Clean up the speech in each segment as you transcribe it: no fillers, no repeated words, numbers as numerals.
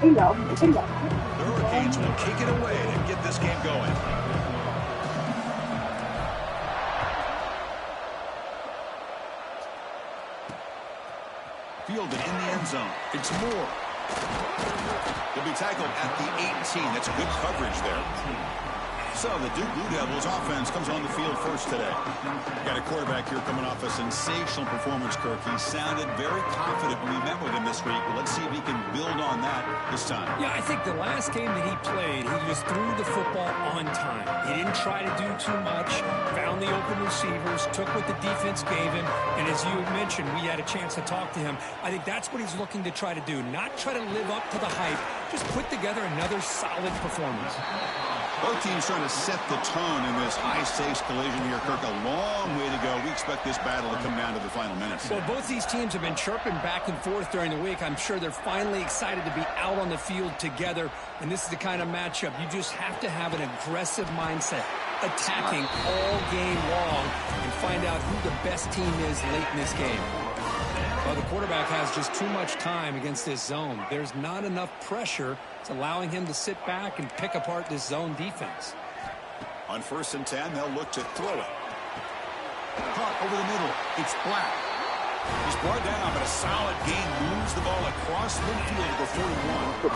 The Hurricanes will kick it away to get this game going. Fielded in the end zone. It's Moore. He'll be tackled at the 18. That's good coverage there. So the Duke Blue Devils offense comes on the field first today. Got a quarterback here coming off a sensational performance, Kirk. He sounded very confident when we met with him this week. Well, let's see if he can build on that this time. Yeah, I think the last game that he played, he just threw the football on time. He didn't try to do too much, found the open receivers, took what the defense gave him, and as you had mentioned, we had a chance to talk to him. I think that's what he's looking to try to do, not try to live up to the hype, just put together another solid performance. Both teams trying to set the tone in this high-stakes collision here, Kirk. A long way to go. We expect this battle to come down to the final minutes. Well, both these teams have been chirping back and forth during the week. I'm sure they're finally excited to be out on the field together, and this is the kind of matchup you just have to have an aggressive mindset, attacking all game long, and find out who the best team is late in this game. Well, the quarterback has just too much time against this zone. There's not enough pressure. It's allowing him to sit back and pick apart this zone defense. On 1st and 10, they'll look to throw it. Caught over the middle. It's Black. He's brought down, but a solid gain moves the ball across midfield to the 41.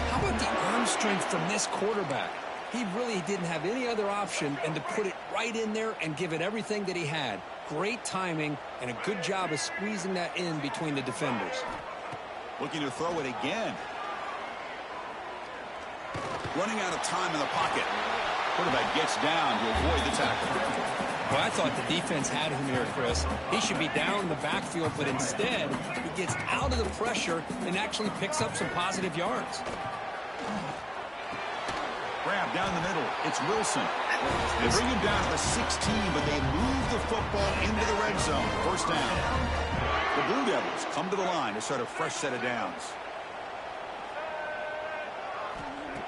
How about the arm strength from this quarterback? He really didn't have any other option than to put it right in there and give it everything that he had. Great timing and a good job of squeezing that in between the defenders. Looking to throw it again. Running out of time in the pocket. Quarterback gets down to avoid the tackle. Well, I thought the defense had him here, Chris. He should be down in the backfield, but instead he gets out of the pressure and actually picks up some positive yards. Grab down the middle. It's Wilson. They bring him down to the 16, but they move the football into the red zone. First down. The Blue Devils come to the line to start a fresh set of downs.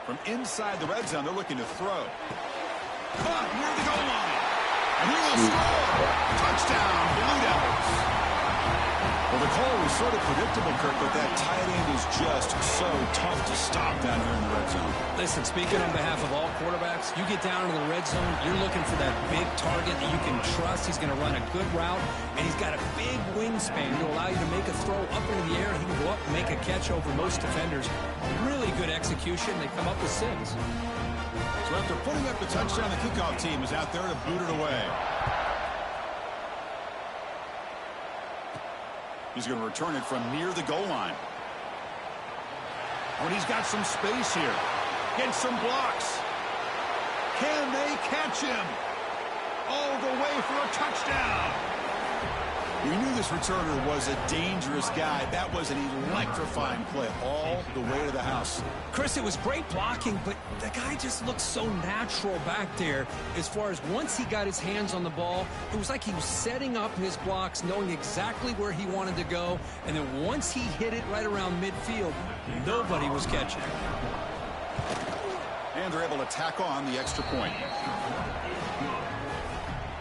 From inside the red zone, they're looking to throw. Caught near the goal line. And he will score. Touchdown, Blue Devils. Well, the call was sort of predictable, Kirk, but that tight end is just so tough to stop down here in the red zone. Listen, speaking on behalf of all quarterbacks, you get down into the red zone, you're looking for that big target that you can trust. He's going to run a good route, and he's got a big wingspan to allow you to make a throw up into the air. He can go up and make a catch over most defenders. Really good execution. They come up with 6. So after putting up the touchdown, the kickoff team is out there to boot it away. He's going to return it from near the goal line. Oh, and he's got some space here. Gets some blocks. Can they catch him? All the way for a touchdown. We knew this returner was a dangerous guy. That was an electrifying play all the way to the house. Chris, it was great blocking, but the guy just looked so natural back there as far as once he got his hands on the ball, it was like he was setting up his blocks, knowing exactly where he wanted to go, and then once he hit it right around midfield, nobody was catching. And they're able to tack on the extra point.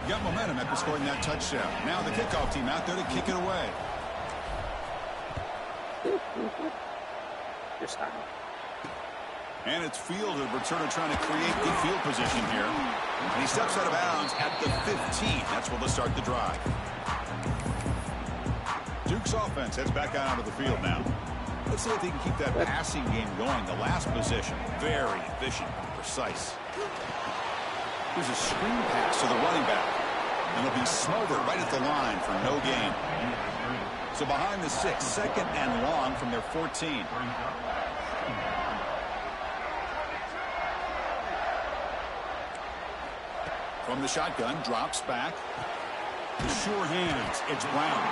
Got momentum after scoring that touchdown. Now the kickoff team out there to kick it away. And it's fielded. Returner trying to create good field position here. And he steps out of bounds at the 15. That's where they'll start the drive. Duke's offense heads back out onto the field now. Let's see if they can keep that passing game going. The last possession, very efficient and precise. Here's a screen pass to the running back. And it'll be smothered right at the line for no gain. So behind the 6, 2nd and long from their 14. From the shotgun, drops back. The sure hands, it's Brown.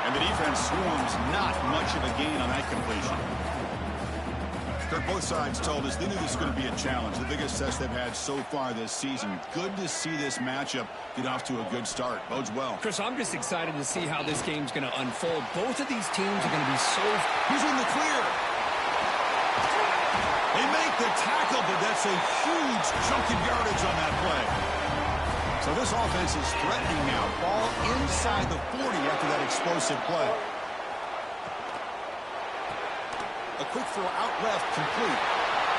And the defense swarms, not much of a gain on that completion. Kirk, both sides told us they knew this was going to be a challenge. The biggest test they've had so far this season. Good to see this matchup get off to a good start. Bodes well. Chris, I'm just excited to see how this game's going to unfold. Both of these teams are going to be so... He's in the clear. They make the tackle, but that's a huge chunk of yardage on that play. So So this offense is threatening now. Ball inside the 40 after that explosive play. A quick throw out left, complete.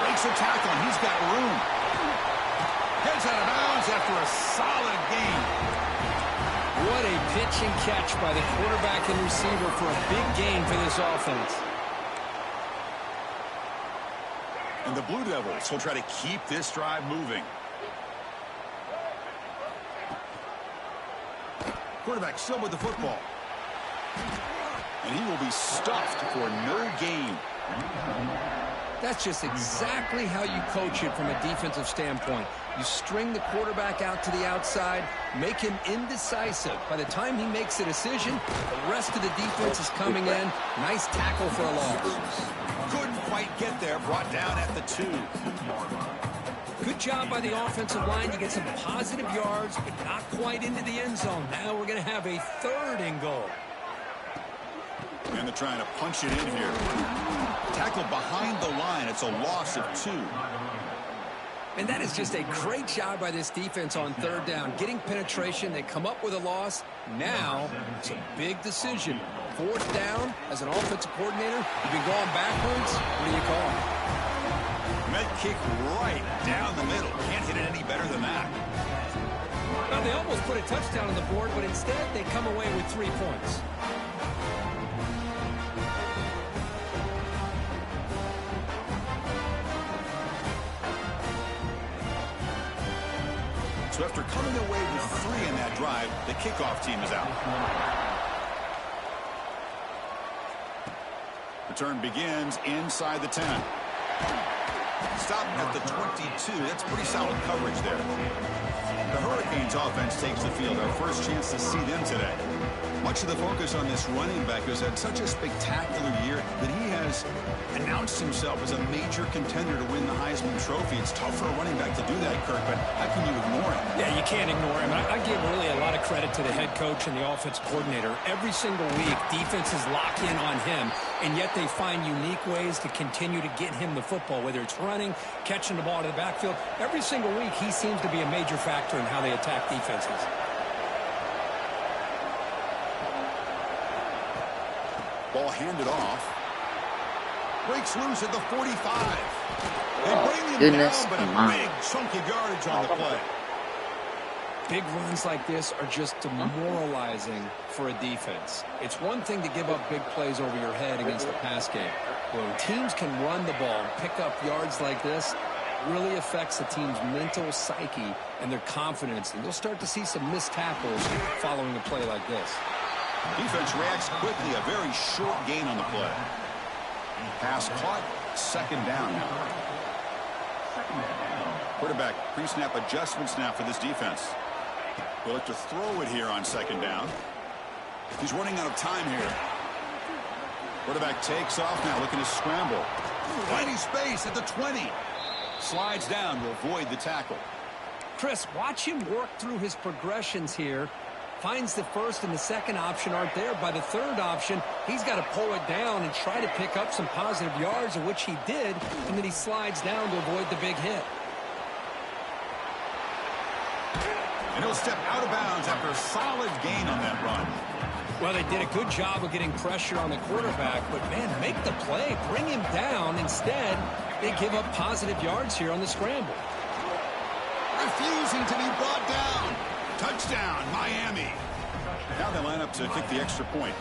Breaks a tackle, and he's got room. Heads out of bounds after a solid gain. What a pitch and catch by the quarterback and receiver for a big gain for this offense. And the Blue Devils will try to keep this drive moving. Quarterback still with the football. And he will be stuffed for no gain. That's just exactly how you coach it from a defensive standpoint. You string the quarterback out to the outside, make him indecisive. By the time he makes a decision, the rest of the defense is coming in. Nice tackle for a loss. Couldn't quite get there, brought down at the 2. Good job by the offensive line. You get some positive yards, but not quite into the end zone. Now we're going to have a 3rd and goal. And they're trying to punch it in here. Tackle behind the line. It's a loss of 2. And that is just a great job by this defense on 3rd down. Getting penetration. They come up with a loss. Now it's a big decision. 4th down, as an offensive coordinator, you've been going backwards. What do you call it? Med kick right down the middle. Can't hit it any better than that. Now, they almost put a touchdown on the board, but instead they come away with 3 points. So after coming away with 3 in that drive, the kickoff team is out. Return begins inside the 10. Stop at the 22. That's pretty solid coverage there. The Hurricanes offense takes the field. Our first chance to see them today. Much of the focus on this running back has had such a spectacular year that he has announced himself as a major contender to win the Heisman Trophy. It's tough for a running back to do that, Kirk, but how can you ignore him? Yeah, you can't ignore him. I give really a lot of credit to the head coach and the offensive coordinator. Every single week, defenses lock in on him, and yet they find unique ways to continue to get him the football, whether it's running, catching the ball to the backfield. Every single week, he seems to be a major factor in how they attack defenses. Ball handed off. Breaks loose at the 45. They bring him down, but a big chunk of yardage on the play. Big runs like this are just demoralizing for a defense. It's one thing to give up big plays over your head against the pass game. When teams can run the ball and pick up yards like this, it really affects the team's mental psyche and their confidence. And you'll start to see some missed tackles following a play like this. Defense reacts quickly. A very short gain on the play. Pass caught. 2nd down now. Quarterback pre-snap adjustments now for this defense. We'll have to throw it here on 2nd down. He's running out of time here. Quarterback takes off now, looking to scramble. Plenty space at the 20. Slides down to avoid the tackle. Chris, watch him work through his progressions here. Finds the 1st and the 2nd option aren't there. By the 3rd option, he's got to pull it down and try to pick up some positive yards, of which he did, and then he slides down to avoid the big hit. And he'll step out of bounds after a solid gain on that run. Well, they did a good job of getting pressure on the quarterback, but, man, make the play. Bring him down. Instead, they give up positive yards here on the scramble. Refusing to be brought down. Touchdown, Miami. Now they line up to kick the extra point.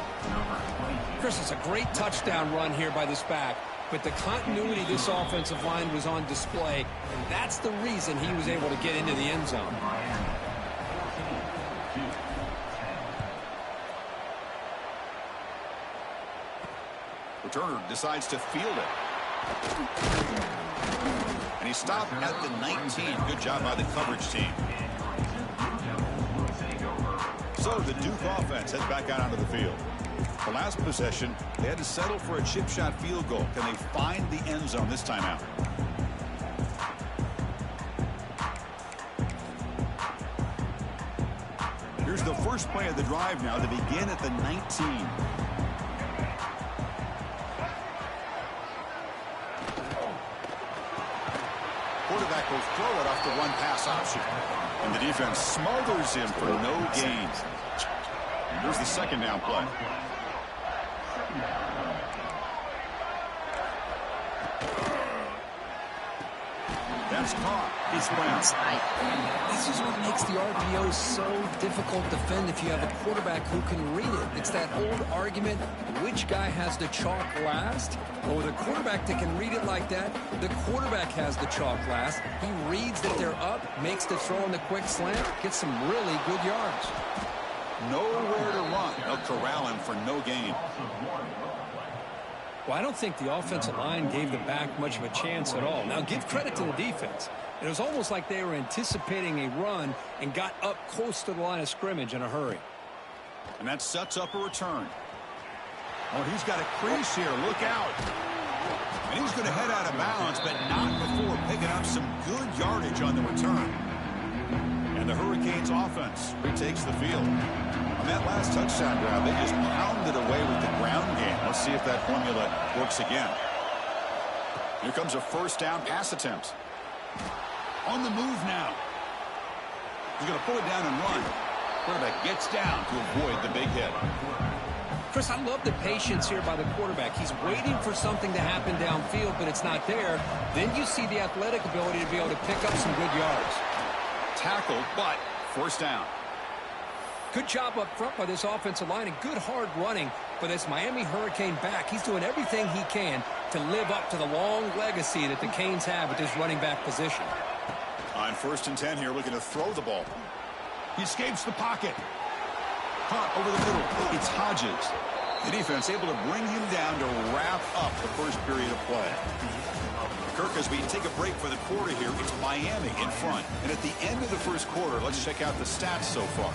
Chris, it's a great touchdown run here by this back, but the continuity this offensive line was on display, and that's the reason he was able to get into the end zone. Returner decides to field it. And he stopped at the 19. Good job by the coverage team. So the Duke offense heads back out onto the field. The last possession, they had to settle for a chip shot field goal. Can they find the end zone this time out? Here's the first play of the drive now to begin at the 19. Quarterback He'll throw it off the one-pass option. And the defense smothers him for no gain. Here's the second down play. That's caught. He's This is what makes the RPO so difficult to defend if you have a quarterback who can read it. It's that old argument, which guy has the chalk last? Well, with a quarterback that can read it like that, the quarterback has the chalk last. He reads that they're up, makes the throw in the quick slant, gets some really good yards. Nowhere to run. They'll corral him for no gain. Well, I don't think the offensive line gave the back much of a chance at all. Now, give credit to the defense. It was almost like they were anticipating a run and got up close to the line of scrimmage in a hurry. And that sets up a return. Oh, he's got a crease here. Look out. And he's going to head out of bounds, but not before picking up some good yardage on the return. And the Hurricanes offense retakes the field. On that last touchdown drive, they just pounded away with the ground game. Let's see if that formula works again. Here comes a first down pass attempt. On the move now. He's going to pull it down and run. Quarterback gets down to avoid the big hit. Chris, I love the patience here by the quarterback. He's waiting for something to happen downfield, but it's not there. Then you see the athletic ability to be able to pick up some good yards. Tackled, but first down. Good job up front by this offensive line and good hard running for this Miami Hurricane back. He's doing everything he can to live up to the long legacy that the Canes have at this running back position. On 1st and 10 here, looking to throw the ball. He escapes the pocket. Caught over the middle. It's Hodges. The defense able to bring him down to wrap up the first period of play. Kirk, as we take a break for the quarter here, it's Miami in front. And at the end of the first quarter, let's check out the stats so far.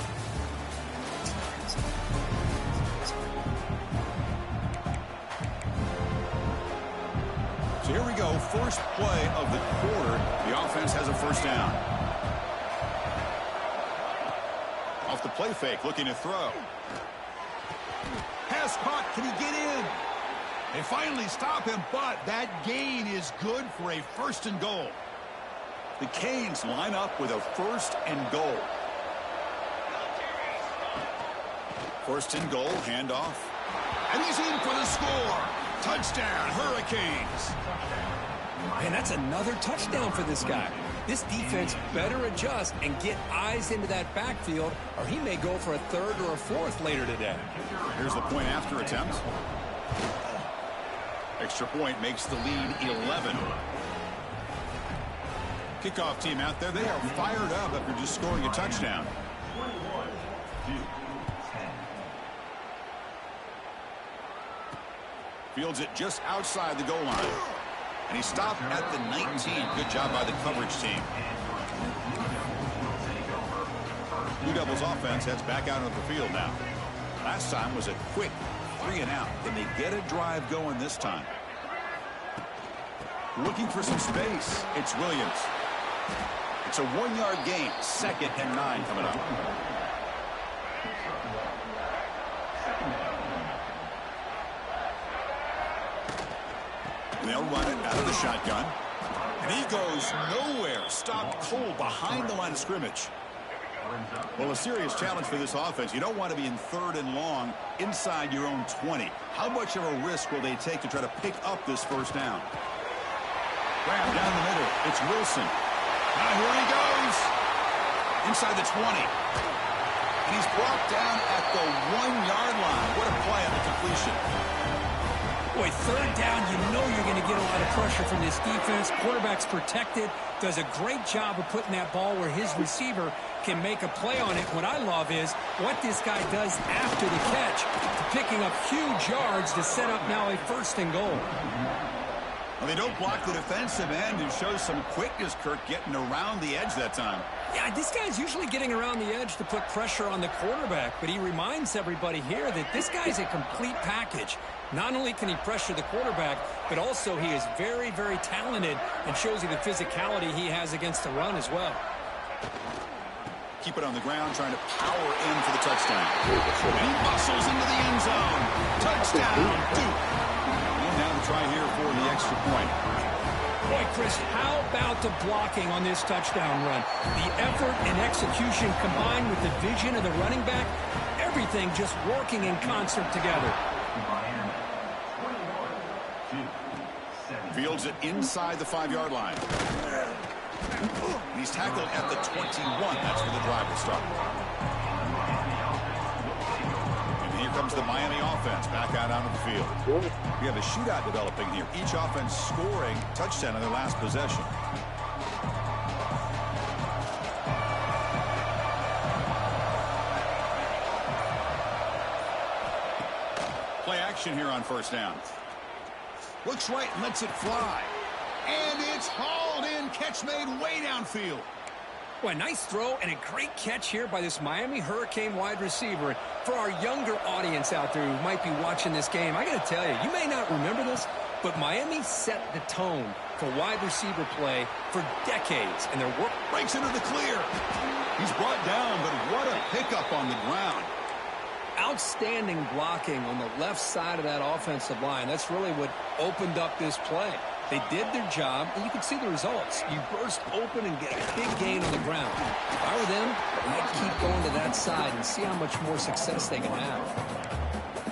So here we go, first play of the quarter. The offense has a first down. Off the play fake, looking to throw. Pass caught, can he get in? They finally stop him, but that gain is good for a 1st and goal. The Canes line up with a 1st and goal. 1st and goal, handoff. And he's in for the score. Touchdown, Hurricanes. Man, that's another touchdown for this guy. This defense better adjust and get eyes into that backfield, or he may go for a 3rd or a 4th later today. Here's the point after attempt. Extra point makes the lead 11. Kickoff team out there, they are fired up after just scoring a touchdown. Fields it just outside the goal line. And he stopped at the 19. Good job by the coverage team. Blue Devils offense heads back out of the field now. Last time was a quick 3 and out. Can they get a drive going this time? Looking for some space. It's Williams. It's a 1-yard gain. 2nd and 9 coming up. They'll run it out of the shotgun. And he goes nowhere. Stopped cold behind the line of scrimmage. Well, a serious challenge for this offense. You don't want to be in 3rd and long inside your own 20. How much of a risk will they take to try to pick up this first down? Grab down the middle. It's Wilson. Now here he goes. Inside the 20. And he's brought down at the 1-yard line. What a play on the completion. Boy, 3rd down, you know you're going to get a lot of pressure from this defense. Quarterback's protected, does a great job of putting that ball where his receiver can make a play on it. What I love is what this guy does after the catch, picking up huge yards to set up now a 1st and goal. Well, they don't block the defensive end and shows some quickness, Kirk, getting around the edge that time. Yeah, this guy's usually getting around the edge to put pressure on the quarterback, but he reminds everybody here that this guy's a complete package. Not only can he pressure the quarterback, but also he is very, very talented and shows you the physicality he has against the run as well. Keep it on the ground, trying to power in for the touchdown. And he muscles into the end zone. Touchdown, Duke. And now to try here for the extra point. Boy, Chris, how about the blocking on this touchdown run? The effort and execution combined with the vision of the running back, everything just working in concert together. Fields it inside the 5-yard line. He's tackled at the 21. That's where the drive will start. And here comes the Miami offense back out onto the field. We have a shootout developing here. Each offense scoring touchdown in their last possession. Play action here on first down. Looks right and lets it fly. And it's hauled in. Catch made way downfield. Boy, nice throw and a great catch here by this Miami Hurricane wide receiver. For our younger audience out there who might be watching this game, I got to tell you, you may not remember this, but Miami set the tone for wide receiver play for decades. And their work breaks into the clear. He's brought down, but what a pickup on the ground. Outstanding blocking on the left side of that offensive line. That's really what opened up this play. They did their job, and you can see the results. You burst open and get a big gain on the ground. If I were them, I'd keep going to that side and see how much more success they can have.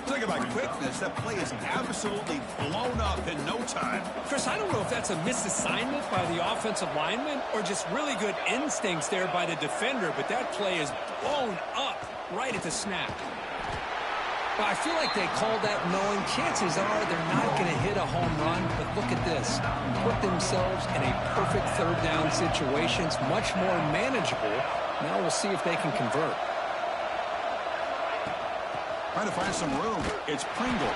Think about quickness. That play is absolutely blown up in no time. Chris, I don't know if that's a misassignment by the offensive lineman or just really good instincts there by the defender, but that play is blown up right at the snap. Well, I feel like they called that knowing chances are they're not going to hit a home run, but look at this. Put themselves in a perfect third down situation. It's much more manageable. Now we'll see if they can convert. Trying to find some room. It's Pringle.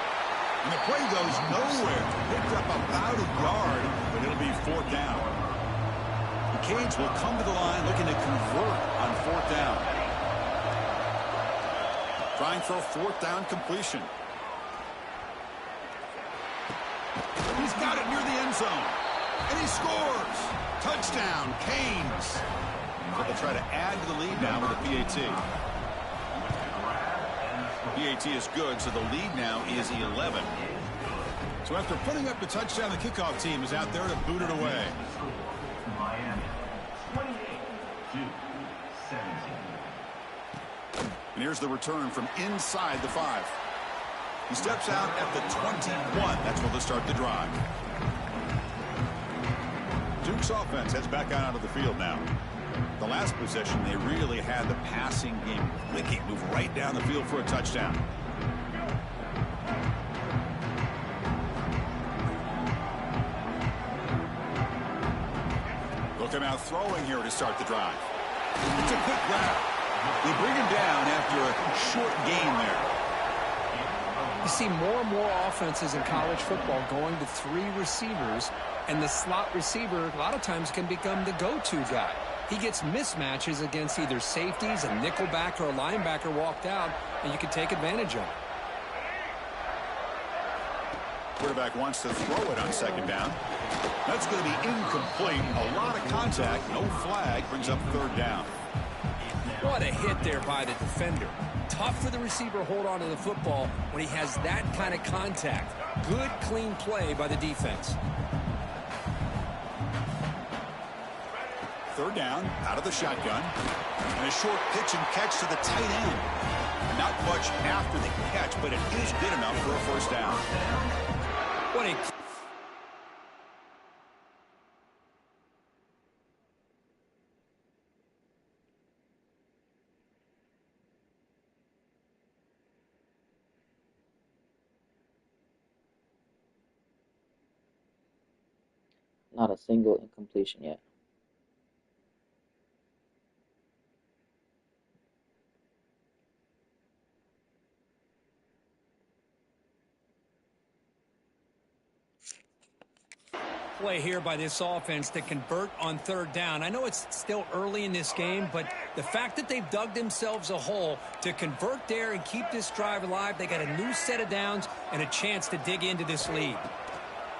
And the play goes nowhere. Picked up about a yard, but it'll be fourth down. The Canes will come to the line looking to convert on fourth down. Trying for a fourth down completion. He's got it near the end zone. And he scores. Touchdown, Canes. So they'll try to add to the lead now with a PAT. PAT is good, so the lead now is 11. So after putting up the touchdown, the kickoff team is out there to boot it away. And here's the return from inside the 5. He steps out at the 21. That's where they'll start the drive. Duke's offense heads back out onto the field now. The last possession, they really had the passing game clicking. Move right down the field for a touchdown. Looking out throwing here to start the drive. It's a quick grab. They bring him down after a short gain there. You see more and more offenses in college football going to 3 receivers, and the slot receiver a lot of times can become the go-to guy. He gets mismatches against either safeties, a nickelback, or a linebacker walked out, and you can take advantage of it. Quarterback wants to throw it on second down. That's going to be incomplete. A lot of contact. No flag. Brings up third down. What a hit there by the defender. Tough for the receiver to hold on to the football when he has that kind of contact. Good, clean play by the defense. Third down, out of the shotgun. And a short pitch and catch to the tight end. Not much after the catch, but it is good enough for a first down. What a... Not a single incompletion yet. Play here by this offense to convert on third down. I know it's still early in this game, but the fact that they've dug themselves a hole to convert there and keep this drive alive, they got a new set of downs and a chance to dig into this lead.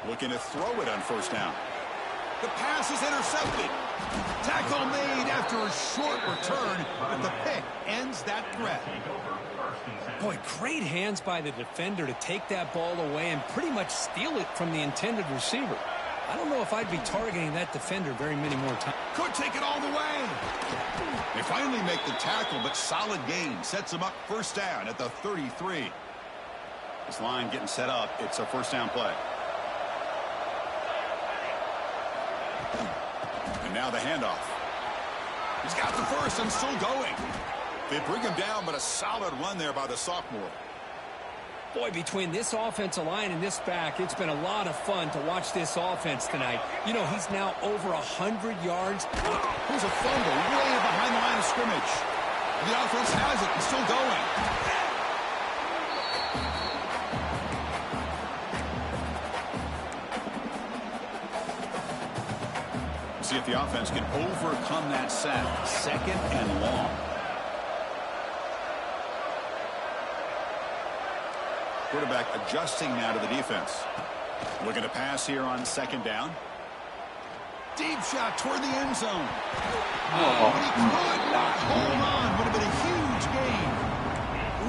Looking to throw it on first down. The pass is intercepted. Tackle made after a short return, but the pick ends that threat. Boy, great hands by the defender to take that ball away and pretty much steal it from the intended receiver. I don't know if I'd be targeting that defender very many more times. Could take it all the way. They finally make the tackle, but solid gain. Sets them up first down at the 33. This line getting set up. It's a first down play. And now the handoff. He's got the first and still going. They bring him down, but a solid run there by the sophomore. Boy, between this offensive line and this back, it's been a lot of fun to watch this offense tonight. You know, he's now over 100 yards. Here's a fumble way behind the line of scrimmage. The offense has it and still going. See if the offense can overcome that sack. Second and long. Quarterback adjusting now to the defense. Looking to pass here on second down. Deep shot toward the end zone. Oh, he could not hold on. Would have been a huge gain.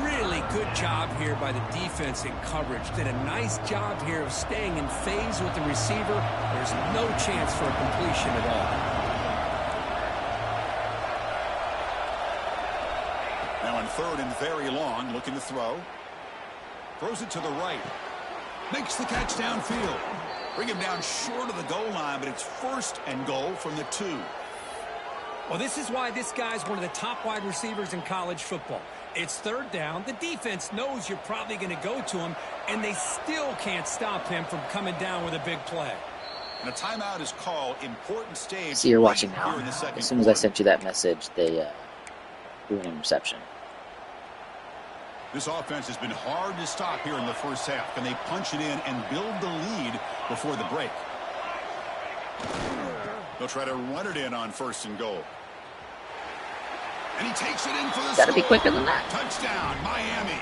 Really good job here by the defense in coverage. Did a nice job here of staying in phase with the receiver. There's no chance for a completion at all. Now on third and very long, looking to throw. Throws it to the right. Makes the catch downfield. Bring him down short of the goal line, but it's first and goal from the 2. Well, this is why this guy's one of the top wide receivers in college football. It's third down. The defense knows you're probably going to go to him, and they still can't stop him from coming down with a big play. And a timeout is called. Important stage. See, you're watching now. As soon as I sent you that message, they threw an interception. This offense has been hard to stop here in the first half. Can they punch it in and build the lead before the break? They'll try to run it in on first and goal. And he takes it in for the Gotta be quicker than that. Touchdown, Miami.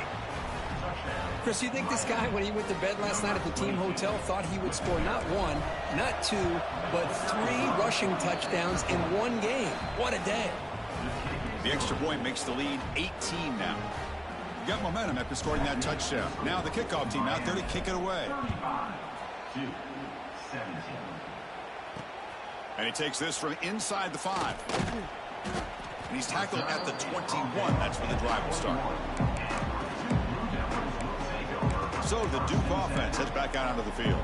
Chris, you think this guy, when he went to bed last night at the team hotel, thought he would score not 1, not 2, but 3 rushing touchdowns in one game? What a day. The extra point makes the lead 18 now. Got momentum after scoring that touchdown. Now the kickoff team out there to kick it away. And he takes this from inside the 5. And he's tackled at the 21. That's where the drive will start. So the Duke offense heads back out onto the field.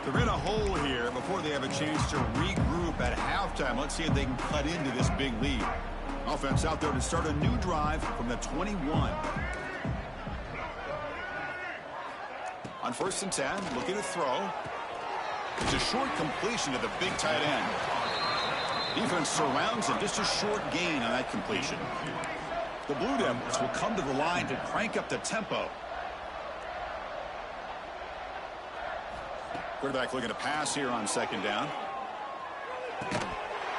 They're in a hole here before they have a chance to regroup at halftime. Let's see if they can cut into this big lead. Offense out there to start a new drive from the 21. On first and 10, looking to throw. It's a short completion to the big tight end. Defense surrounds him. Just a short gain on that completion. The Blue Devils will come to the line to crank up the tempo. Quarterback looking to pass here on second down.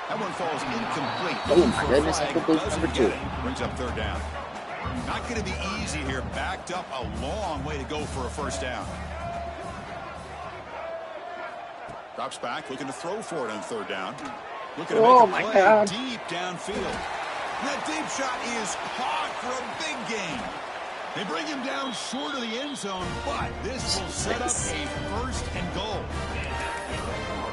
That one falls incomplete. Oh my goodness, incomplete number 2. Brings up third down. Not going to be easy here. Backed up a long way to go for a first down. Drops back, looking to throw for it on third down. Looking to make a play deep downfield. That deep shot is caught for a big gain. They bring him down short of the end zone, but this will set up a first and goal.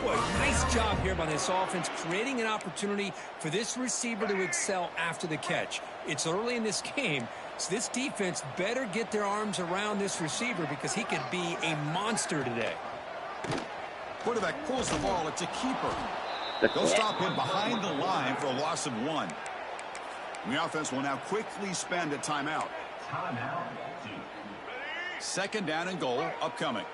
Boy, nice job here by this offense, creating an opportunity for this receiver to excel after the catch. It's early in this game, so this defense better get their arms around this receiver because he could be a monster today. Quarterback pulls the ball. It's a keeper. They'll stop him behind the line for a loss of 1. And the offense will now quickly spend a timeout. Second down and goal upcoming.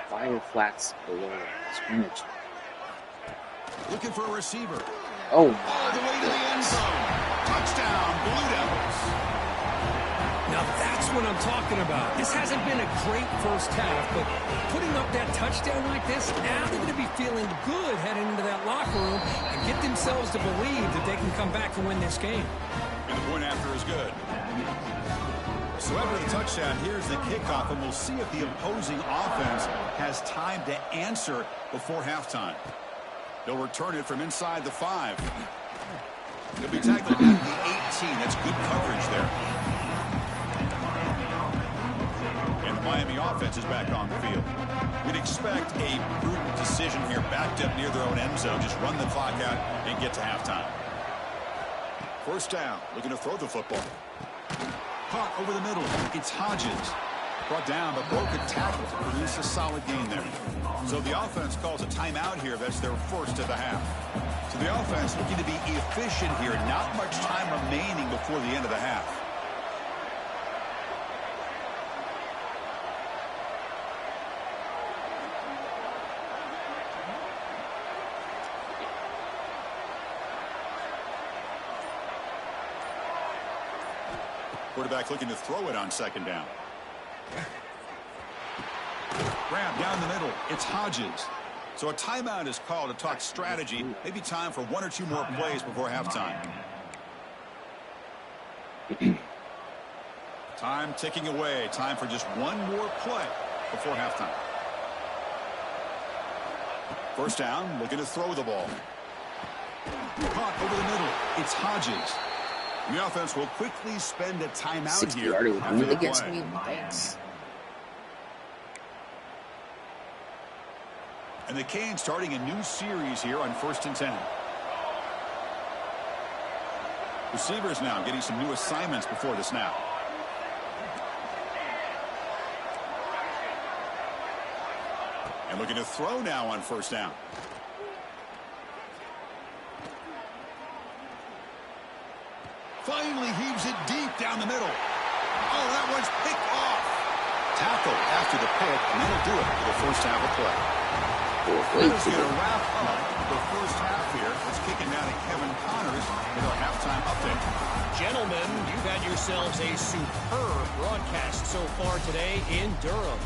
Fire flats below scrimmage. Looking for a receiver. Oh, All the way to the end zone. Touchdown, Blue Devils. Now that's what I'm talking about. This hasn't been a great first half, but putting up that touchdown like this, now they're going to be feeling good heading into that locker room and get themselves to believe that they can come back and win this game. And the point after is good. So after the touchdown, here's the kickoff, and we'll see if the opposing offense has time to answer before halftime. They'll return it from inside the 5. They'll be tackled at the 18. That's good coverage there. And the Miami offense is back on the field. We'd expect a prudent decision here, backed up near their own end zone. Just run the clock out and get to halftime. First down, looking to throw the football. Caught over the middle. It's Hodges. Brought down, but broke a tackle to produce a solid gain there. So the offense calls a timeout here. That's their first of the half. So the offense looking to be efficient here. Not much time remaining before the end of the half. Quarterback looking to throw it on second down. Grab down the middle. It's Hodges. So a timeout is called to talk strategy. Maybe time for 1 or 2 more plays before halftime. Time ticking away. Time for just 1 more play before halftime. First down, looking to throw the ball. Caught over the middle. It's Hodges. The offense will quickly spend a timeout 60 here. 60-yarder would win against me. Thanks. And the Canes starting a new series here on 1st and 10. Receivers now getting some new assignments before the snap. And looking to throw now on first down. Finally heaves it deep down the middle. Oh, that one's picked off. Tackle after the pick, and that'll do it for the first half of play. That is going to wrap up the first half here. Let's kick it down to Kevin Connors with our halftime update. Gentlemen, you've had yourselves a superb broadcast so far today in Durham.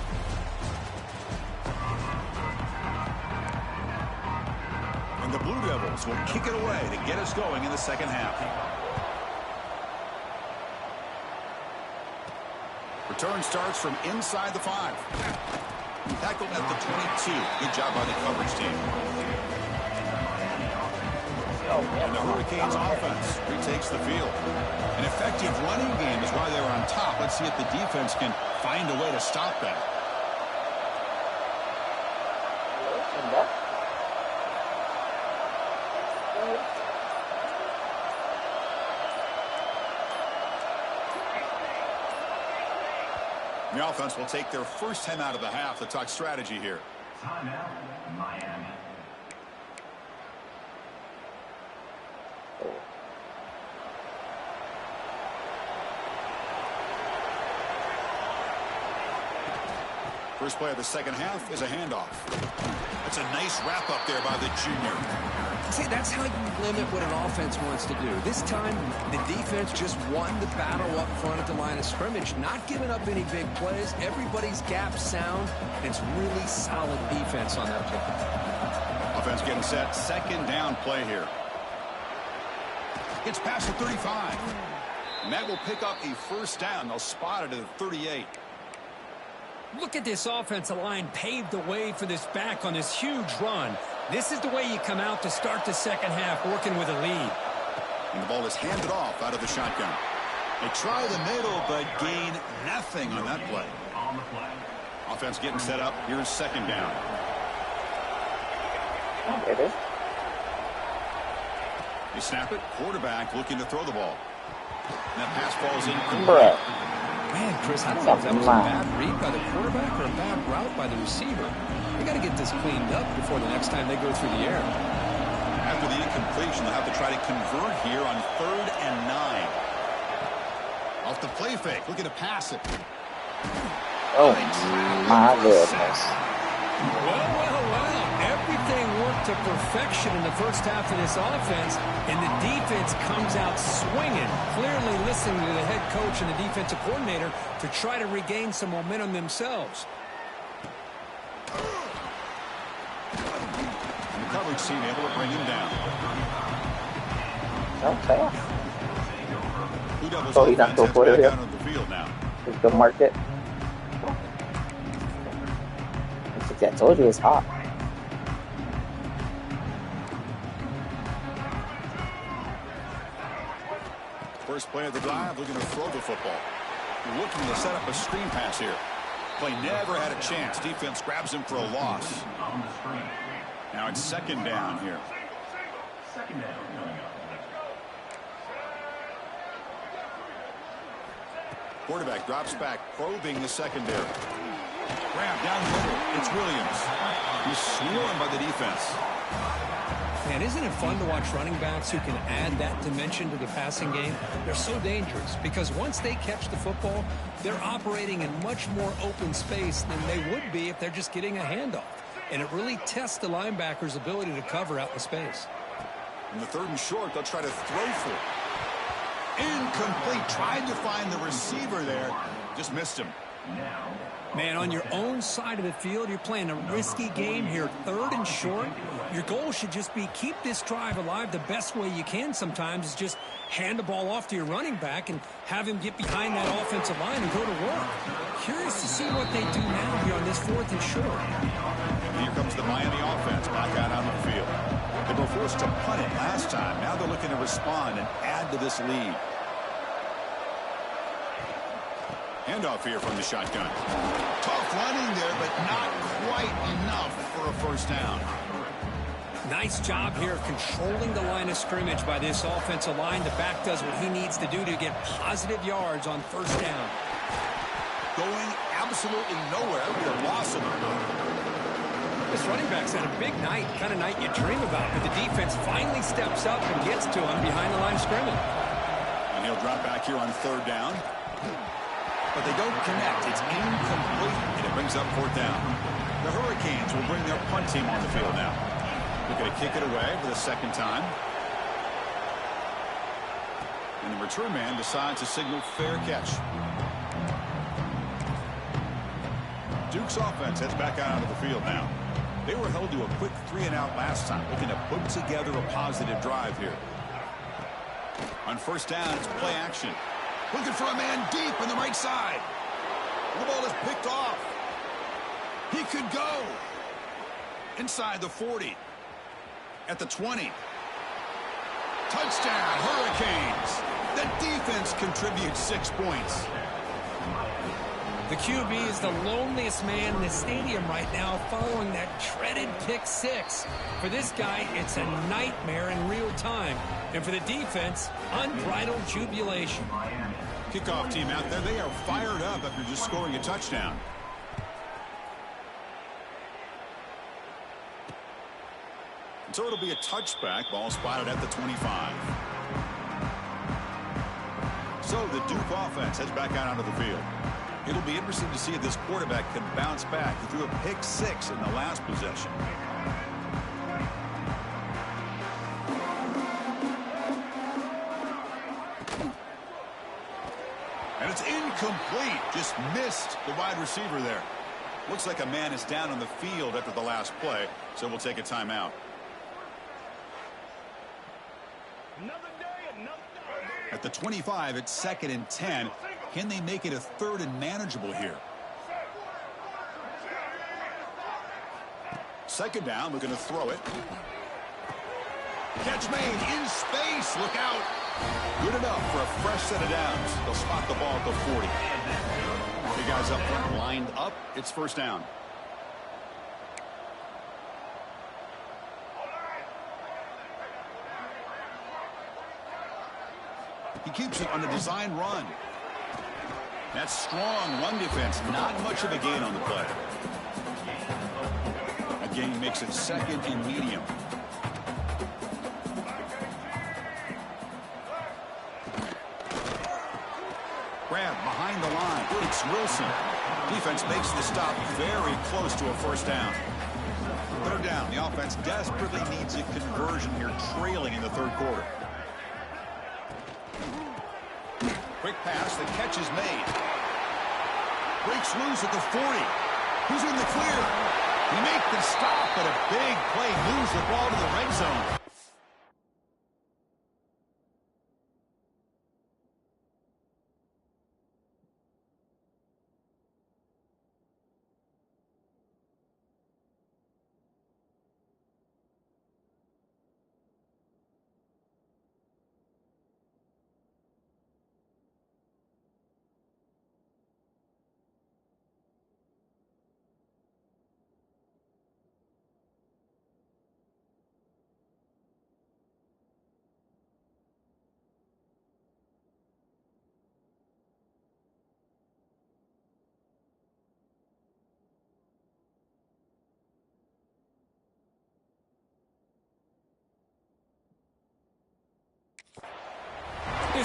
And the Blue Devils will kick it away to get us going in the second half. Return starts from inside the 5. Tackled at the 22. Good job by the coverage team. And the Hurricanes offense retakes the field. An effective running game is why they were on top. Let's see if the defense can find a way to stop that. The offense will take their first time out of the half to talk strategy here. Timeout, Miami. First play of the second half is a handoff. That's a nice wrap up there by the junior. See, that's how you limit what an offense wants to do. This time, the defense just won the battle up front at the line of scrimmage, not giving up any big plays. Everybody's gap sound. It's really solid defense on that play. Offense getting set. Second down play here. It's past the 35. And that will pick up a first down. They'll spot it at the 38. Look at this offensive line paved the way for this back on this huge run. This is the way you come out to start the second half, working with a lead. And the ball is handed off out of the shotgun. They try the middle, but gain nothing on that play. On the play. Offense getting set up. Here's second down. There it is. You snap it. Quarterback looking to throw the ball. And that pass falls in. Bruh. Man, Chris, I don't know if that was a bad read by the quarterback or a bad route by the receiver. They got to get this cleaned up before the next time they go through the air. After the incompletion, they'll have to try to convert here on 3rd and 9. Off the play fake, looking to pass it. Oh, my goodness. Well. Everything worked to perfection in the first half of this offense, and the defense comes out swinging, clearly listening to the head coach and the defensive coordinator to try to regain some momentum themselves. And the coverage team able to bring him down. Okay. Blue Devils So he not offense go for heads it back here. out of the field now. It's the market. I told you it's hot. First play of the drive, looking to throw the football. Looking to set up a screen pass here. Play never had a chance. Defense grabs him for a loss. On the screen. Now it's second down here. Second down coming up. Quarterback drops back, probing the secondary. Grab down the middle. It's Williams. He's swarmed by the defense. Man, isn't it fun to watch running backs who can add that dimension to the passing game? They're so dangerous because once they catch the football, they're operating in much more open space than they would be if they're just getting a handoff. And it really tests the linebacker's ability to cover out the space. In the third and short, they'll try to throw for it. Incomplete. Tried to find the receiver there. Just missed him. Man, on your own side of the field, you're playing a risky game here, third and short. Your goal should just be keep this drive alive the best way you can sometimes is just hand the ball off to your running back and have him get behind that offensive line and go to work. Curious to see what they do now here on this fourth and short. Here comes the Miami offense back out on the field. They were forced to punt it last time. Now they're looking to respond and add to this lead. Handoff here from the shotgun. Tough running there, but not quite enough for a first down. Nice job here of controlling the line of scrimmage by this offensive line. The back does what he needs to do to get positive yards on first down. Going absolutely nowhere with a loss of the ball. This running back's had a big night, kind of night you dream about, but the defense finally steps up and gets to him behind the line of scrimmage. And he'll drop back here on third down. But they don't connect. It's incomplete, and it brings up fourth down. The Hurricanes will bring their punt team on the field now. They're going to kick it away for the second time. And the return man decides to signal fair catch. Duke's offense heads back out onto the field now. They were held to a quick 3-and-out last time, looking to put together a positive drive here. On first down, it's play action. Looking for a man deep on the right side. The ball is picked off. He could go. Inside the 40. At the 20. Touchdown, Hurricanes. The defense contributes 6 points. The QB is the loneliest man in the stadium right now following that dreaded pick six. For this guy, it's a nightmare in real time. And for the defense, unbridled jubilation. Kickoff team out there, they are fired up after just scoring a touchdown. And so it'll be a touchback, ball spotted at the 25. So the Duke offense heads back out onto the field. It'll be interesting to see if this quarterback can bounce back. He threw a pick six in the last possession. And it's incomplete. Just missed the wide receiver there. Looks like a man is down on the field after the last play, so we'll take a timeout. At the 25, it's 2nd and 10. Can they make it a 3rd and manageable here? Second down, looking to throw it. Catch made in space. Look out. Good enough for a fresh set of downs. They'll spot the ball at the 40. The guys up front lined up. It's first down. He keeps it on a design run. That's strong run defense. Not much of a gain on the play. A gain makes it 2nd and medium. Grab behind the line. It's Wilson. Defense makes the stop very close to a first down. Third down. The offense desperately needs a conversion here, trailing in the third quarter. Quick pass. The catch is made. Breaks loose at the 40. Who's in the clear? He makes the stop, but a big play moves the ball to the red zone.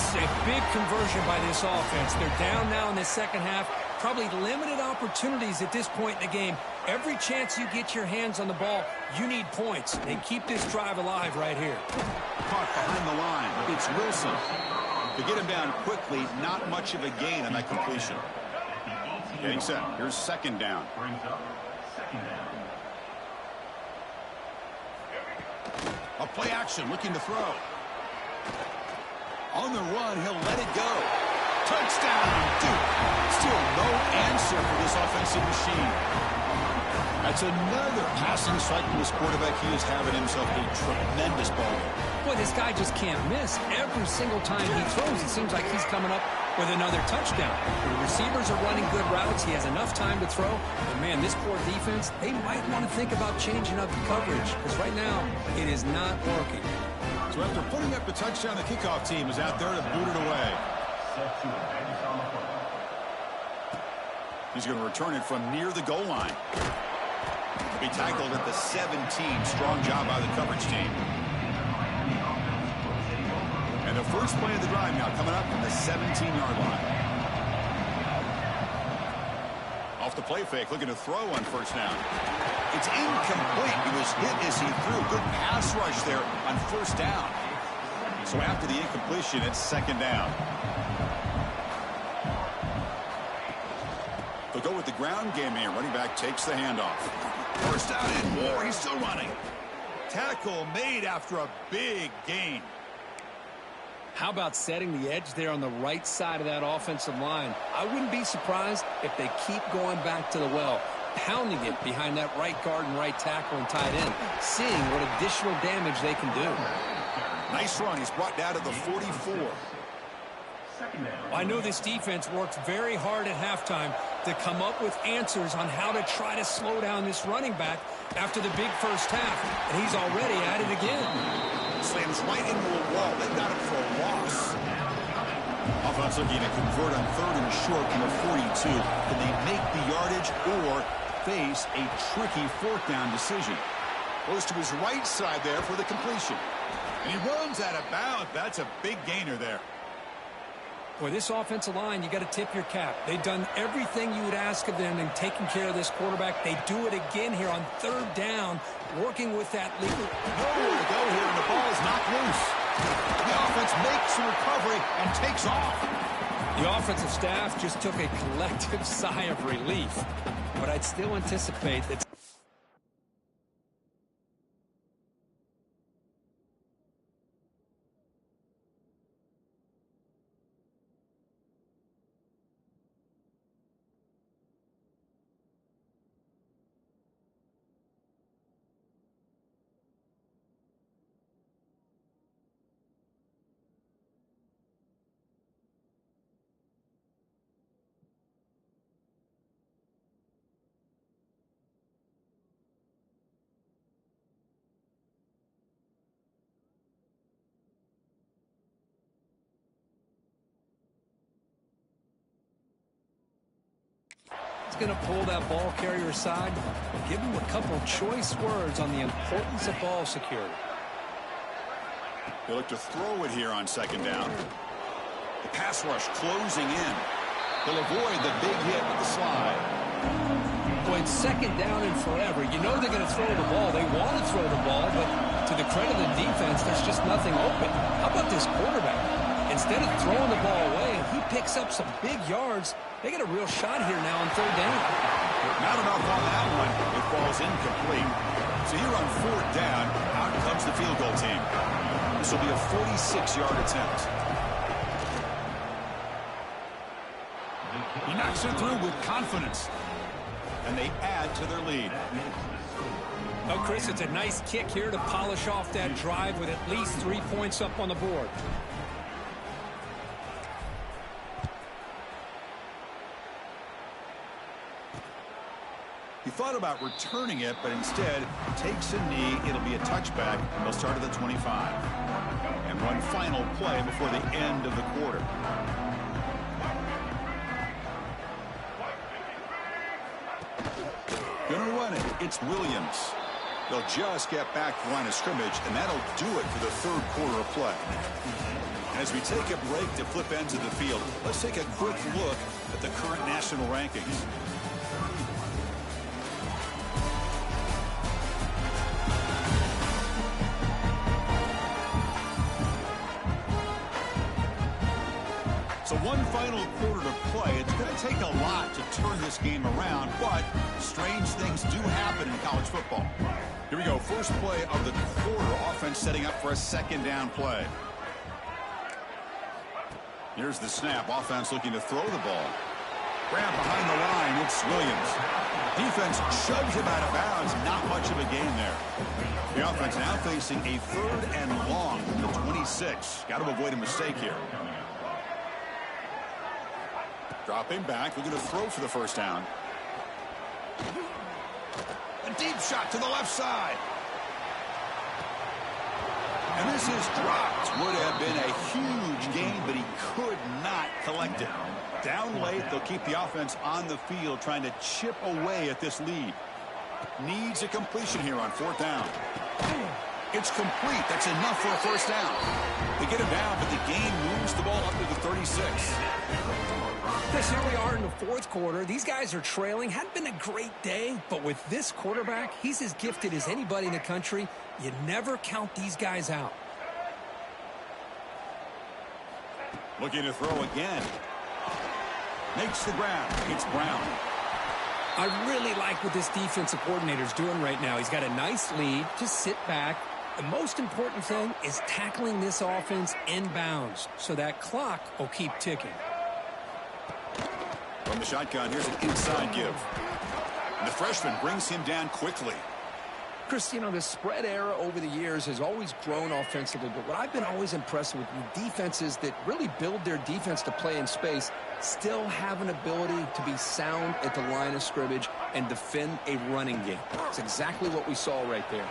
This is a big conversion by this offense. They're down now in the second half. Probably limited opportunities at this point in the game. Every chance you get your hands on the ball, you need points. And keep this drive alive right here. Caught behind the line. It's Wilson. To get him down quickly, not much of a gain on that completion. Getting set. Here's second down. Brings up second down. A play action, looking to throw. On the run, he'll let it go. Touchdown, Duke. Still no answer for this offensive machine. That's another passing strike from this quarterback. He is having himself a tremendous ball game. Boy, this guy just can't miss. Every single time he throws, it seems like he's coming up with another touchdown. The receivers are running good routes. He has enough time to throw. But, man, this poor defense, they might want to think about changing up the coverage because right now it is not working. So after putting up the touchdown, the kickoff team is out there to boot it away. Set to advance on the play. He's going to return it from near the goal line. Be tackled at the 17. Strong job by the coverage team. And the first play of the drive now coming up from the 17-yard line. Off the play fake, looking to throw on first down. It's incomplete. He was hit as he threw. Good pass rush there on first down. So after the incompletion, it's second down. They'll go with the ground game here. Running back takes the handoff. First down and more. He's still running. Tackle made after a big gain. How about setting the edge there on the right side of that offensive line? I wouldn't be surprised if they keep going back to the well, pounding it behind that right guard and right tackle and tight end, seeing what additional damage they can do. Nice run. He's brought down to the 44. Second down. I know this defense worked very hard at halftime to come up with answers on how to try to slow down this running back after the big first half, and he's already at it again. Slams right into a wall. They got it for a loss. Offense looking to convert on third and short from the 42. Can they make the yardage or face a tricky fourth down decision? Goes to his right side there for the completion. And he runs out of bounds. That's a big gainer there. Boy, this offensive line, you got to tip your cap. They've done everything you would ask of them in taking care of this quarterback. They do it again here on third down, working with that lead. Nowhere to go here, and the ball is knocked loose. The offense makes a recovery and takes off. The offensive staff just took a collective sigh of relief, but I'd still anticipate that. Going to pull that ball carrier aside and give him a couple choice words on the importance of ball security. They look to throw it here on second down. The pass rush closing in. They'll avoid the big hit with the slide. Boy, it's second down and forever. You know they're going to throw the ball. They want to throw the ball, but to the credit of the defense, there's just nothing open. How about this quarterback? Instead of throwing the ball away, he picks up some big yards. They get a real shot here now on third down. Not enough on that one. It falls incomplete. So here on fourth down, out comes the field goal team. This will be a 46-yard attempt. He knocks it through with confidence. And they add to their lead. Oh, Chris, it's a nice kick here to polish off that drive with at least 3 points up on the board. He thought about returning it, but instead takes a knee. It'll be a touchback. They'll start at the 25. And one final play before the end of the quarter. Gonna run it. It's Williams. They'll just get back to the line of scrimmage, and that'll do it for the third quarter of play. As we take a break to flip ends of the field, let's take a quick look at the current national rankings. So one final quarter to play. It's going to take a lot to turn this game around, but strange things do happen in college football. Here we go. First play of the quarter. Offense setting up for a second down play. Here's the snap. Offense looking to throw the ball. Grab behind the line. It's Williams. Defense shoves him out of bounds. Not much of a gain there. The offense now facing a 3rd and long from the 26. Got to avoid a mistake here. Dropping back. Looking to throw for the first down. A deep shot to the left side. And this is dropped. Would have been a huge gain, but he could not collect it. Down late, they'll keep the offense on the field trying to chip away at this lead. Needs a completion here on 4th down. It's complete. That's enough for a first down. They get him down, but the game moves the ball up to the 36. Chris, here we are in the 4th quarter. These guys are trailing. Hadn't been a great day, but with this quarterback, he's as gifted as anybody in the country. You never count these guys out. Looking to throw again. Makes the grab. It's Brown. I really like what this defensive coordinator's doing right now. He's got a nice lead. Just sit back. The most important thing is tackling this offense inbounds so that clock will keep ticking. From the shotgun, here's an inside give. And the freshman brings him down quickly. Chris, you know, the spread era over the years has always grown offensively, but what I've been always impressed with defenses that really build their defense to play in space still have an ability to be sound at the line of scrimmage and defend a running game. That's exactly what we saw right there.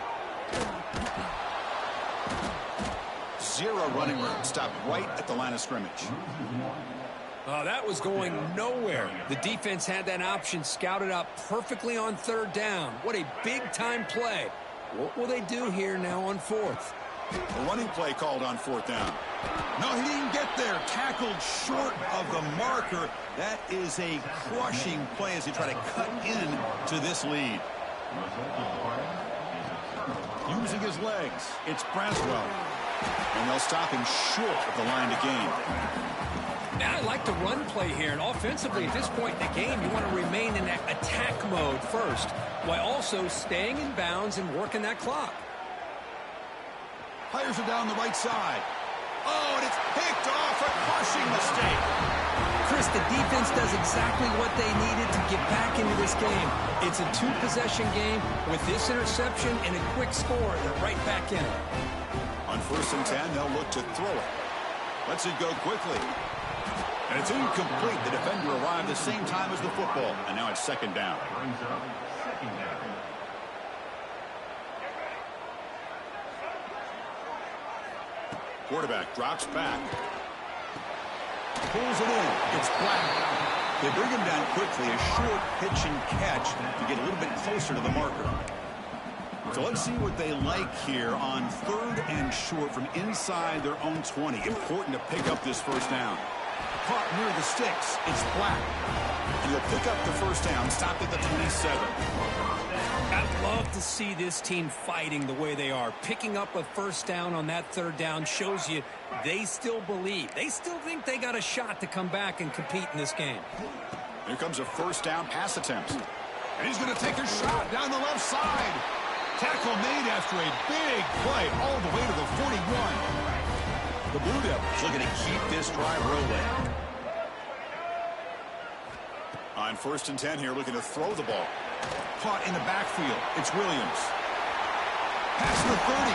0 running room. Stopped right at the line of scrimmage. Oh, that was going nowhere. The defense had that option scouted up perfectly on 3rd down. What a big-time play. What will they do here now on 4th? A running play called on 4th down. No, he didn't get there. Tackled short of the marker. That is a crushing play as they try to cut in to this lead. Using his legs, it's Braswell. And they'll stop him short of the line to gain. Now I like the run play here, and offensively at this point in the game, you want to remain in that attack mode first, while also staying in bounds and working that clock. Fires it down the right side. Oh, and it's picked off. A crushing mistake. Chris, the defense does exactly what they needed to get back into this game. It's a 2-possession game. With this interception and a quick score, they're right back in it. On 1st and 10, they'll look to throw it. Lets it go quickly. And it's incomplete. The defender arrived the same time as the football. And now it's 2nd down. Quarterback drops back. Pulls it in. It's Black. They bring him down quickly. A short pitch and catch to get a little bit closer to the marker. So let's see what they like here on 3rd and short from inside their own 20. Important to pick up this first down. Caught near the sticks. It's Black. And he'll pick up the first down. Stopped at the 27. I'd love to see this team fighting the way they are. Picking up a first down on that 3rd down shows you they still believe. They still think they got a shot to come back and compete in this game. Here comes a first down pass attempt. And he's going to take a shot down the left side. Tackle made after a big play all the way to the 41. The Blue Devils looking to keep this drive rolling. On 1st and 10 here, looking to throw the ball. Caught in the backfield. It's Williams. Pass to the 30.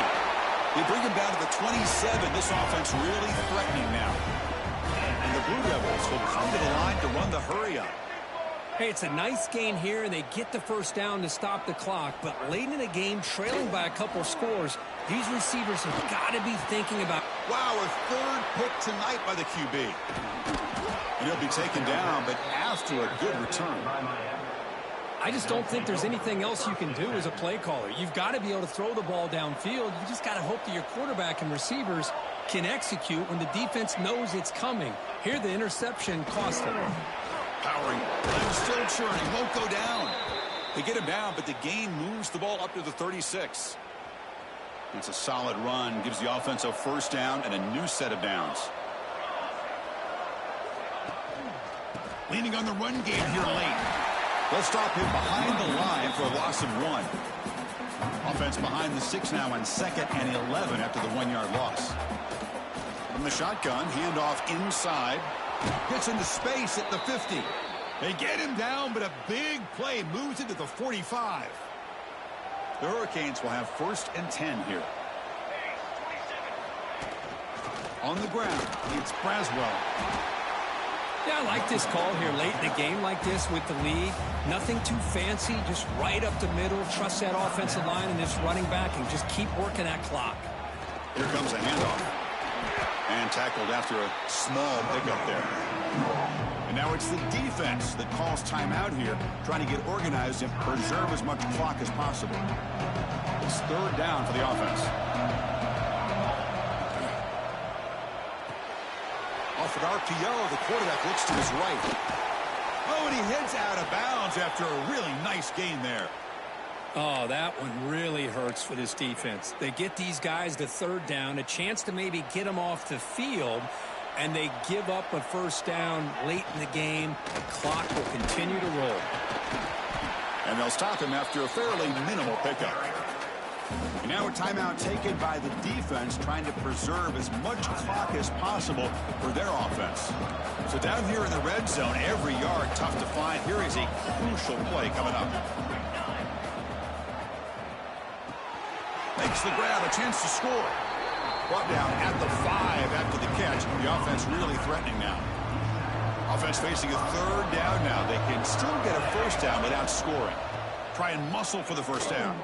They bring him down to the 27. This offense really threatening now. And the Blue Devils will come to the line to run the hurry up. Hey, it's a nice gain here, and they get the first down to stop the clock. But late in the game, trailing by a couple of scores, these receivers have got to be thinking about... Wow, a 3rd pick tonight by the QB. And he'll be taken down, but after a good return. I just don't think there's anything else you can do as a play caller. You've got to be able to throw the ball downfield. You just got to hope that your quarterback and receivers can execute when the defense knows it's coming. Here, the interception cost him. Powering, legs still churning, won't go down. They get him down, but the gain moves the ball up to the 36. It's a solid run, gives the offense a first down and a new set of downs. Leaning on the run game here late. They'll stop him behind the line for a loss of 1. Offense behind the 6 now on 2nd and 11 after the 1-yard loss. From the shotgun, handoff inside. Gets into space at the 50. They get him down, but a big play moves into the 45. The Hurricanes will have 1st and 10 here. On the ground, it's Braswell. Yeah, I like this call here late in a game like this with the lead. Nothing too fancy, just right up the middle. Trust that offensive line and this running back and just keep working that clock. Here comes a handoff. And tackled after a small pickup there. And now it's the defense that calls timeout here, trying to get organized and preserve as much clock as possible. It's 3rd down for the offense. Off an RPO, the quarterback looks to his right. Oh, and he heads out of bounds after a really nice gain there. Oh, that one really hurts for this defense. They get these guys to 3rd down, a chance to maybe get them off the field, and they give up a first down late in the game. The clock will continue to roll. And they'll stop him after a fairly minimal pickup. And now a timeout taken by the defense, trying to preserve as much clock as possible for their offense. So down here in the red zone, every yard tough to find. Here is a crucial play coming up. Makes the grab, a chance to score. Brought down at the 5 after the catch. The offense really threatening now. Offense facing a 3rd down now. They can still get a first down without scoring. Try and muscle for the first down.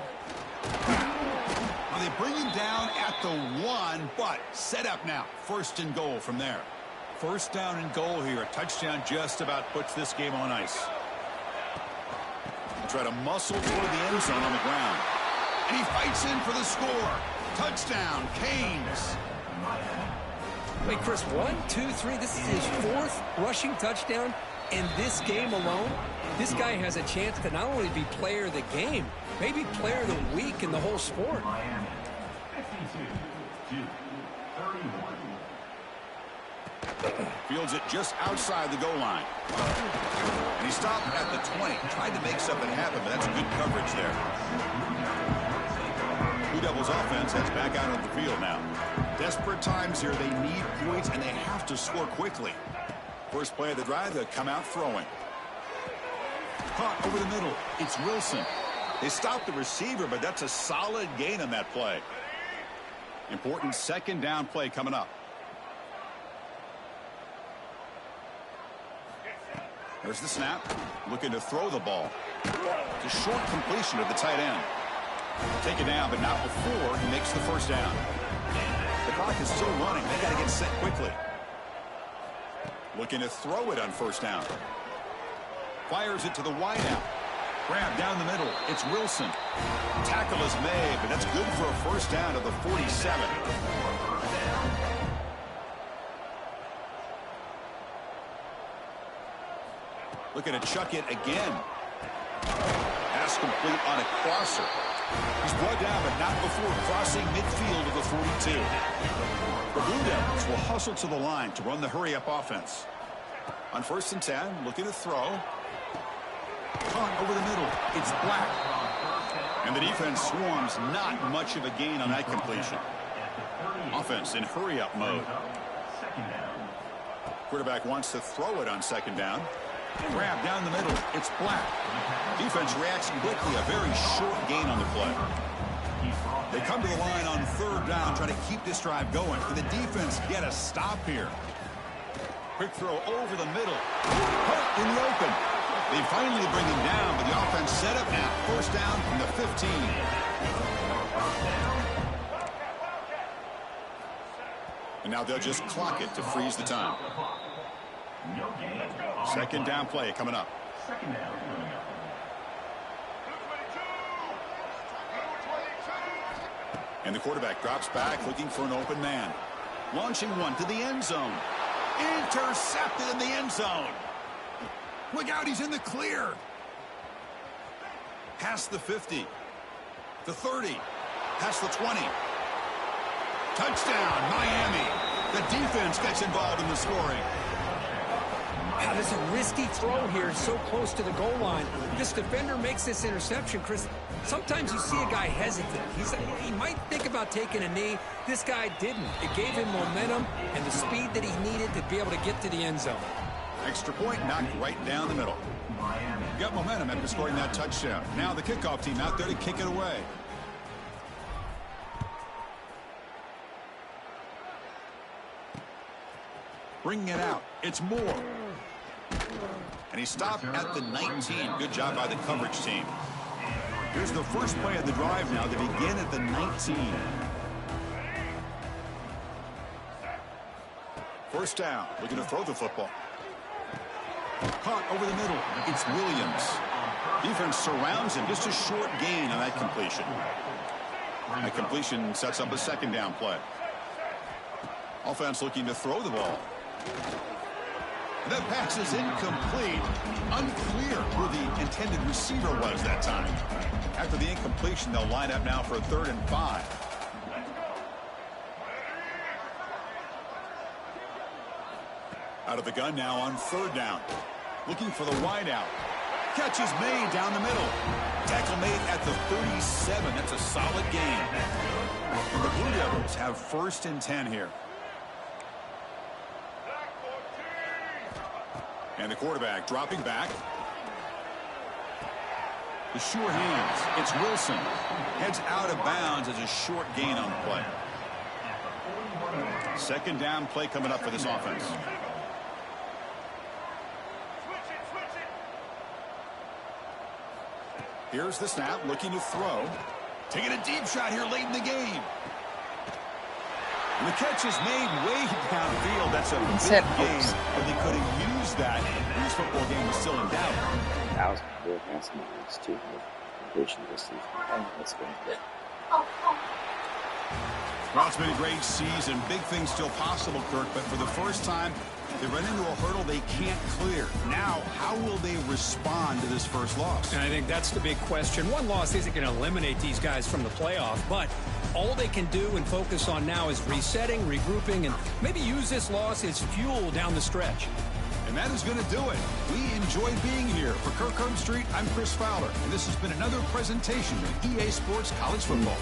Well, they bring him down at the 1, but set up now. 1st and goal from there. 1st down and goal here. A touchdown just about puts this game on ice. They try to muscle toward the end zone on the ground. And he fights in for the score. Touchdown, Canes. Wait, Chris, 1, 2, 3. This is his 4th rushing touchdown in this game alone. This guy has a chance to not only be player of the game, maybe player of the week in the whole sport. Miami, 52-31. Fields it just outside the goal line. And he stopped at the 20. Tried to make something happen, but that's good coverage there. Blue Devils offense heads back out on the field now. Desperate times here. They need points, and they have to score quickly. First play of the drive, they'll come out throwing. Caught over the middle. It's Wilson. They stopped the receiver, but that's a solid gain on that play. Important 2nd down play coming up. There's the snap. Looking to throw the ball. It's a short completion to the tight end. Take it down, but not before he makes the first down. The clock is still running. They got to get set quickly. Looking to throw it on 1st down. Fires it to the wideout. Grab down the middle. It's Wilson. Tackle is made, but that's good for a first down to the 47. Looking to chuck it again. Pass complete on a crosser. He's brought down, but not before crossing midfield of the 42. The Blue Devils will hustle to the line to run the hurry-up offense. On 1st and 10, looking to throw. Caught over the middle. It's Black. And the defense swarms, not much of a gain on that completion. Offense in hurry-up mode. Quarterback wants to throw it on 2nd down. Grab down the middle. It's Black. Defense reacts quickly. A very short gain on the play. They come to the line on 3rd down, trying to keep this drive going. Can the defense get a stop here? Quick throw over the middle. Hurt in the open. They finally bring him down, but the offense set up now. First down from the 15. And now they'll just clock it to freeze the time. 2nd down play coming up. And the quarterback drops back looking for an open man. Launching one to the end zone. Intercepted in the end zone. Look out, he's in the clear. Past the 50. The 30. Past the 20. Touchdown, Miami. The defense gets involved in the scoring. Wow, this is a risky throw here, so close to the goal line. This defender makes this interception, Chris. Sometimes you see a guy hesitant. He might think about taking a knee. This guy didn't. It gave him momentum and the speed that he needed to be able to get to the end zone. Extra point knocked right down the middle. Got momentum after scoring that touchdown. Now the kickoff team out there to kick it away. Bringing it out. It's Moore. And he stopped at the 19. Good job by the coverage team. Here's the first play of the drive now. They begin at the 19. First down. Looking to throw the football. Caught over the middle. It's Williams. Defense surrounds him. Just a short gain on that completion. That completion sets up a second down play. Offense looking to throw the ball. That pass is incomplete. Unclear who the intended receiver was that time. After the incompletion, they'll line up now for a 3rd and 5. Out of the gun now on 3rd down. Looking for the wide out. Catch is made down the middle. Tackle made at the 37. That's a solid gain. And the Blue Devils have 1st and 10 here. And the quarterback dropping back. The sure hands. It's Wilson. Heads out of bounds as a short gain on the play. Second down play coming up for this offense. Here's the snap, looking to throw. Taking a deep shot here late in the game. And the catch is made way downfield. That's a big gain, but they couldn't use that when this football game was still in doubt. That was good. That's nice too. Completion distance. That's good. Well, it's been a great season. Big things still possible, Kirk, but for the first time, they run into a hurdle they can't clear. Now, how will they respond to this first loss? And I think that's the big question. One loss isn't going to eliminate these guys from the playoff, but all they can do and focus on now is resetting, regrouping, and maybe use this loss as fuel down the stretch. And that is going to do it. We enjoyed being here. For Kirk Herbstreit, I'm Chris Fowler, and this has been another presentation of EA Sports College Football.